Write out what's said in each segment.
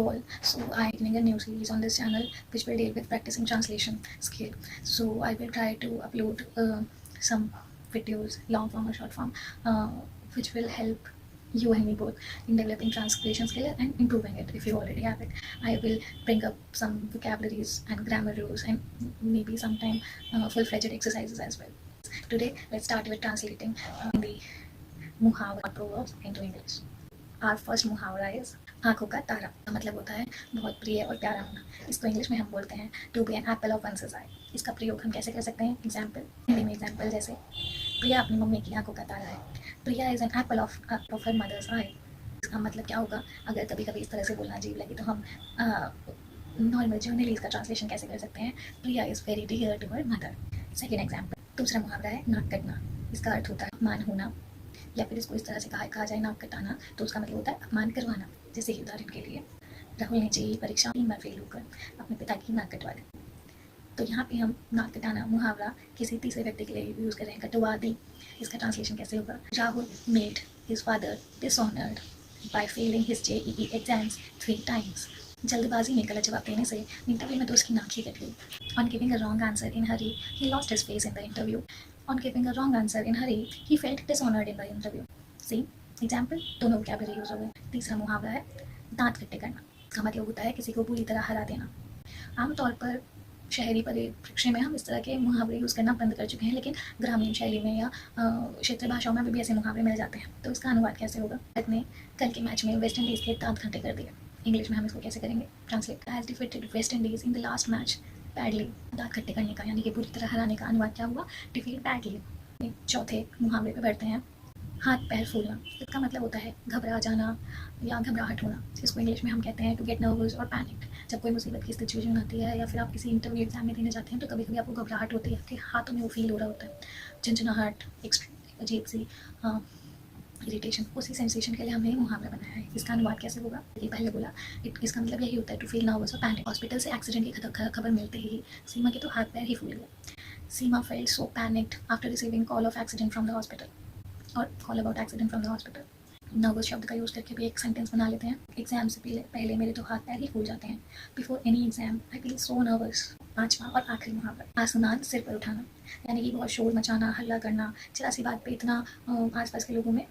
all. So I'm beginning a new series on this channel which will deal with practicing translation skill. So I will try to upload some videos, long form or short form, which will help you and me both in developing translation skill and improving it if you already have it. I will bring up some vocabularies and grammar rules and maybe sometime full-fledged exercises as well. Today let's start with translating the मुहावरा proverbs into English. Our first मुहावरा is आंखों का तारा। का मतलब होता है बहुत प्रिय और प्यारा होना। इसको इंग्लिश में हम बोलते हैं to be an apple of one's eye. इसका प्रयोग हम कैसे कर सकते हैं? एग्जाम्पल, हिंदी में एग्जाम्पल जैसे प्रिया अपनी मम्मी की आंखों का तारा है। Priya is an apple of her mother's eye. इसका मतलब क्या होगा? अगर कभी कभी इस तरह से बोलना अजीब लगे तो हम नॉर्मल जर्नली इसका ट्रांसलेशन कैसे कर सकते हैं? Priya is very dear to her mother. Second example, दूसरा मुहावरा है नाक कटना। इसका अर्थ होता है अपमान होना, या फिर इसको इस तरह से कहा जाए नाक कटाना, तो उसका मतलब होता है अपमान करवाना। जैसे कि उदाहरण के लिए राहुल ने जेईई परीक्षा 3 बार फेल होकर अपने पिता की नाक कटवा दी। तो यहाँ पे हम नाक कटाना मुहावरा किसी तीसरे व्यक्ति के लिए यूज़ कर रहे हैं, कटवा दी। इसका ट्रांसलेशन कैसे होगा? Rahul made his father dishonoured by failing his JEE exams 3 times। जल्दबाजी में गलत जवाब देने से इंटरव्यू में तो उसकी नाक ही कट गई। On giving a wrong answer in hurry he lost his face in the interview. On giving a wrong answer in hurry he felt dishonoured in the interview. See example, दोनों वोकैबुलरी यूज हो गए। तीसरा मुहावरा है दांत खट्टे करना। का मतलब होता है किसी को पूरी तरह हरा देना। आमतौर पर शहरी परिप्रेक्ष्य में हम इस तरह के मुहावरे यूज़ करना बंद कर चुके हैं, लेकिन ग्रामीण शैली में या क्षेत्रीय भाषाओं में भी ऐसे मुहावरे मिल जाते हैं। तो इसका अनुवाद कैसे होगा? भारत ने कल के मैच में वेस्ट इंडीज़ के दांत खट्टे कर दिए। इंग्लिश में हम इसको कैसे करेंगे? Translate, has defeated West Indies in the last match badly. दांत खट्टे करने का यानी कि पूरी तरह हराने का अनुवाद क्या हुआ? Defeat badly. चौथे मुहावरे पे बढ़ते हैं, हाथ पैर फूलना। इसका मतलब होता है घबरा जाना या घबराहट होना। इसको इंग्लिश में हम कहते हैं टू गेट नर्वस और पैनिक। जब कोई मुसीबत की सिचुएशन आती है या फिर आप किसी इंटरव्यू एग्जाम में देने जाते हैं तो कभी कभी आपको घबराहट होती है, आपके हाथों में वो फील हो रहा होता है, झंझनाहट, अजीब सी इरिटेशन। उसी सेंसेशन के लिए हमने ये मुहावरा बनाया है। इसका अनुवाद कैसे होगा? ये पहले बोला, इसका मतलब यही होता है टू फील नर्वस और पैनिक। हॉस्पिटल से एक्सीडेंट की खबर मिलते ही सीमा के तो हाथ पैर ही फूल गया। Seema felt so panicked after receiving call of accident from the hospital, और call about accident from the hospital. Nervous शब्द का यूज़ करके भी एक सेंटेंस बना लेते हैं। एग्जाम से पहले मेरे तो हाथ पैर ही फूल जाते हैं। Before any exam I feel so nervous. पांचवा और आखिरी मुहावरा, आसमान सिर पर उठाना, यानी कि बहुत शोर मचाना, हल्ला करना, जरा सी बात पे इतना आसपास के लोगों में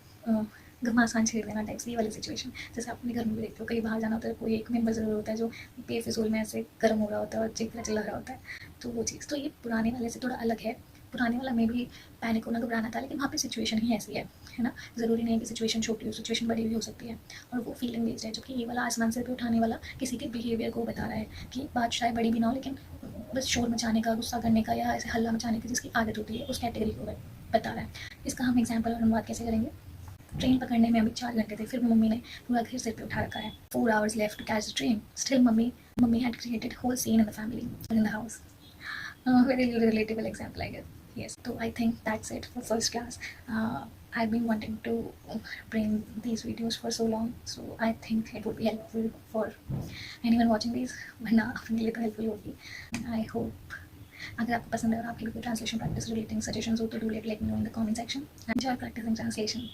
घमासान छेड़ देना टाइप्स, ये वाली सिचुएशन। जैसे आप अपने घर में भी देखते हो, कहीं बाहर जाना होता है, कोई एक मेंबर ज़रूर होता है जो बेफिजूल में ऐसे गर्म हो रहा होता है और चिल्ला चिल्ला रहा होता है। तो वो चीज़, तो ये पुराने वाले से थोड़ा अलग है। पुराने वाला में भी पैनिक होना, घबराना था, लेकिन वहाँ पे सिचुएशन ही ऐसी है ना। ज़रूरी नहीं है कि सिचुएशन छोटी हो, सिचुएशन बड़ी भी हो सकती है और वो फीलिंग बेस्ड है। जबकि ये वाला आसमान सिर पे उठाने वाला किसी के बिहेवियर को बता रहा है कि बात शायद बड़ी भी ना हो, लेकिन बस शोर मचाने का, गुस्सा करने का या ऐसे हल्ला मचाने की जिसकी आदत होती है, उस कैटेगरी को बता रहा है। इसका हम एग्जाम्पल और अनुवाद कैसे करेंगे? ट्रेन पकड़ने में अभी 4 घंटे थे, फिर भी मम्मी ने पूरा घर सिर पे उठा रखा है। 4 hours left to catch the train. Still mummy had created whole scene in the family or in the house. Very relatable example, I guess. Yes, so I think that's it for first class. I've been wanting to bring these videos for so long, so I think it would be helpful for anyone watching these. वरना अपने लिए तो helpful होगी। I hope अगर आपको पसंद है और आपके लिए कोई ट्रांसलेशन प्रैक्टिस रिलेटिंग सजेशंस हो तो do let me know in the comment section. Enjoy practising translation.